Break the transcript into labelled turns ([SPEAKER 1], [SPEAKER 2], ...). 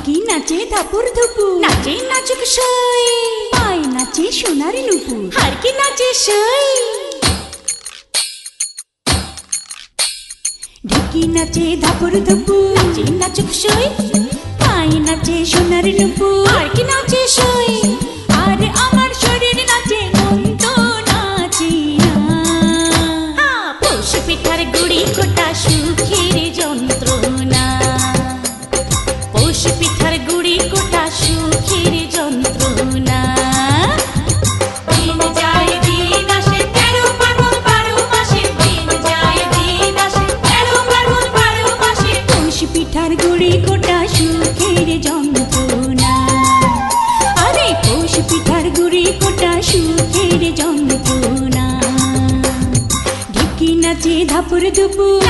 [SPEAKER 1] ঢেকি নাচে ধাপুর ধুপু, নাচে নাচুক সই, পায় নাচে সোনার নুপুর, হারকি নাচে সই। ঢেকি নাচে ধাপুর ধুপু, নাচে নাচুক সই, পায় নাচে সোনার নুপুর, হারকি নাচে সই। আর আমার শরীর নাচে, মন তো নাচে না। পৌষ পিঠার গুড়ি কোটা সুখের যন্ত্রণা, পৌষ পিঠার গুড়ি কোটা সুখের যন্ত্রণা। দিন যায় দিন আসে 13 পার্বণ 12 মাসে, দিন যায় দিন আসে 13 পার্বণ 12 মাসে। পৌষ পিঠার গুড়ি কোটা সুখের যন্ত্রণা, আরে পৌষ পিঠার গুড়ি কোটা সুখের যন্ত্রণা। ঢেকি নাচে ধাপুর ধুপুর,